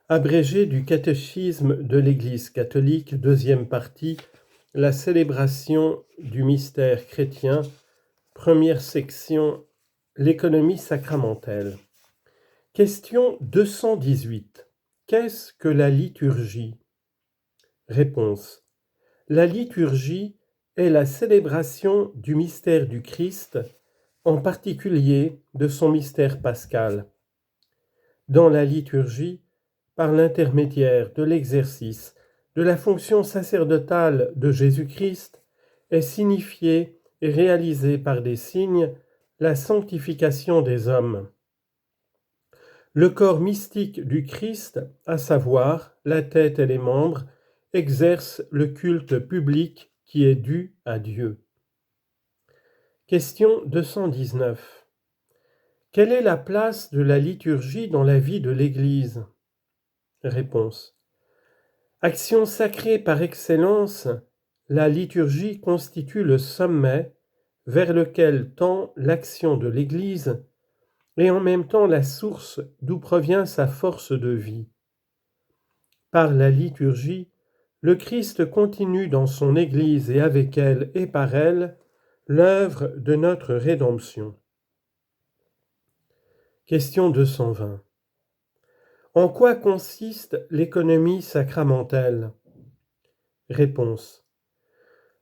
Abrégé du catéchisme de l'Église catholique, deuxième partie, la célébration du mystère chrétien, première section, l'économie sacramentelle. Question 218. Qu'est-ce que la liturgie? Réponse. La liturgie est la célébration du mystère du Christ, en particulier de son mystère pascal. Dans la liturgie, par l'intermédiaire de l'exercice de la fonction sacerdotale de Jésus-Christ, est signifiée et réalisée par des signes la sanctification des hommes. Le corps mystique du Christ, à savoir la tête et les membres, exerce le culte public qui est dû à Dieu. Question 219. Quelle est la place de la liturgie dans la vie de l'Église? Réponse. Action sacrée par excellence, la liturgie constitue le sommet vers lequel tend l'action de l'Église et en même temps la source d'où provient sa force de vie. Par la liturgie, le Christ continue dans son Église et avec elle et par elle l'œuvre de notre rédemption. Question 220. En quoi consiste l'économie sacramentelle? Réponse.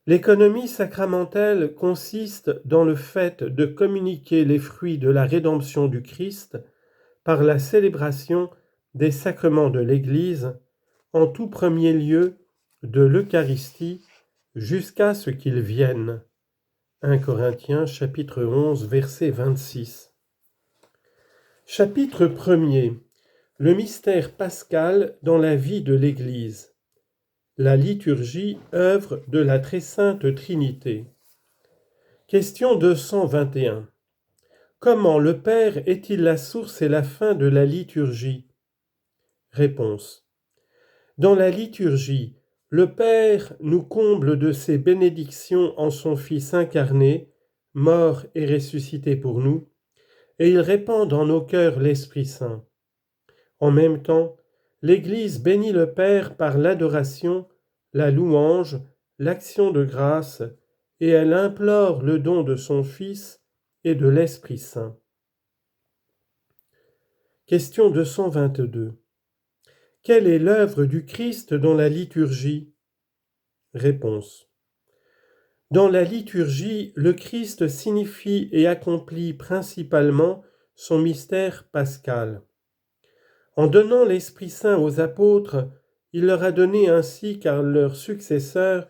L'économie sacramentelle consiste dans le fait de communiquer les fruits de la rédemption du Christ par la célébration des sacrements de l'Église, en tout premier lieu de l'Eucharistie, jusqu'à ce qu'il vienne. 1 Corinthiens chapitre 11 verset 26. Chapitre 1er. Le mystère pascal dans la vie de l'Église. La liturgie, œuvre de la très sainte Trinité. Question 221. Comment le Père est-il la source et la fin de la liturgie? Réponse. Dans la liturgie, le Père nous comble de ses bénédictions en son Fils incarné, mort et ressuscité pour nous, et il répand dans nos cœurs l'Esprit Saint. En même temps, l'Église bénit le Père par l'adoration, la louange, l'action de grâce, et elle implore le don de son Fils et de l'Esprit Saint. Question 222. Quelle est l'œuvre du Christ dans la liturgie? Réponse. Dans la liturgie, le Christ signifie et accomplit principalement son mystère pascal. En donnant l'Esprit Saint aux apôtres, il leur a donné ainsi qu'à leurs successeurs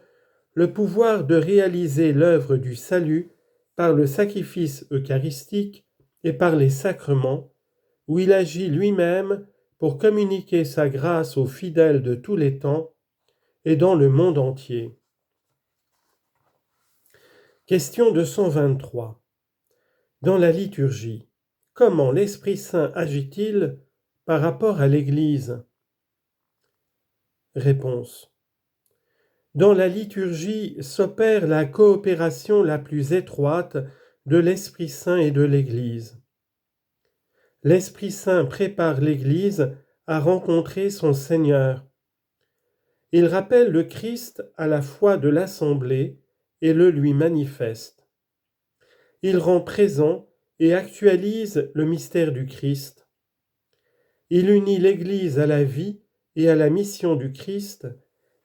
le pouvoir de réaliser l'œuvre du salut par le sacrifice eucharistique et par les sacrements, où il agit lui-même pour communiquer sa grâce aux fidèles de tous les temps et dans le monde entier. Question 223. Dans la liturgie, comment l'Esprit Saint agit-il par rapport à l'Église? Réponse. Dans la liturgie s'opère la coopération la plus étroite de l'Esprit Saint et de l'Église. L'Esprit Saint prépare l'Église à rencontrer son Seigneur. Il rappelle le Christ à la foi de l'Assemblée et le lui manifeste. Il rend présent et actualise le mystère du Christ. Il unit l'Église à la vie et à la mission du Christ,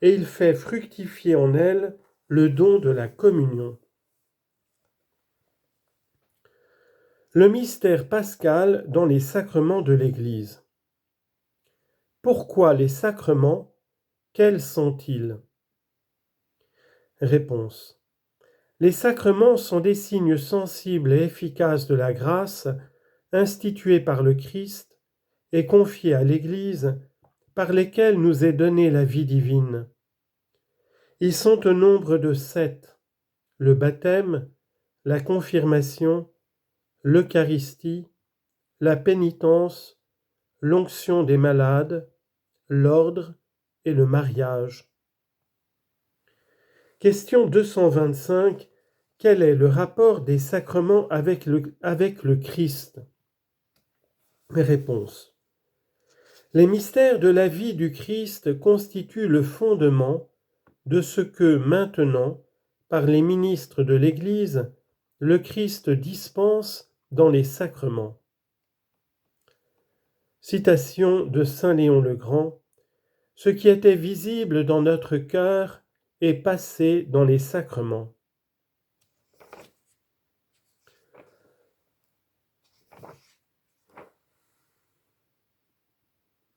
et il fait fructifier en elle le don de la communion. Le mystère pascal dans les sacrements de l'Église. Pourquoi les sacrements? Quels sont-ils? Réponse. Les sacrements sont des signes sensibles et efficaces de la grâce instituée par le Christ et confiée à l'Église, par lesquels nous est donnée la vie divine. Ils sont au nombre de 7, le baptême, la confirmation, l'Eucharistie, la pénitence, l'onction des malades, l'ordre et le mariage. Question 225. Quel est le rapport des sacrements avec le Christ? Réponse. Les mystères de la vie du Christ constituent le fondement de ce que maintenant, par les ministres de l'Église, le Christ dispense dans les sacrements. Citation de saint Léon le Grand. Ce qui était visible dans notre cœur est passé dans les sacrements.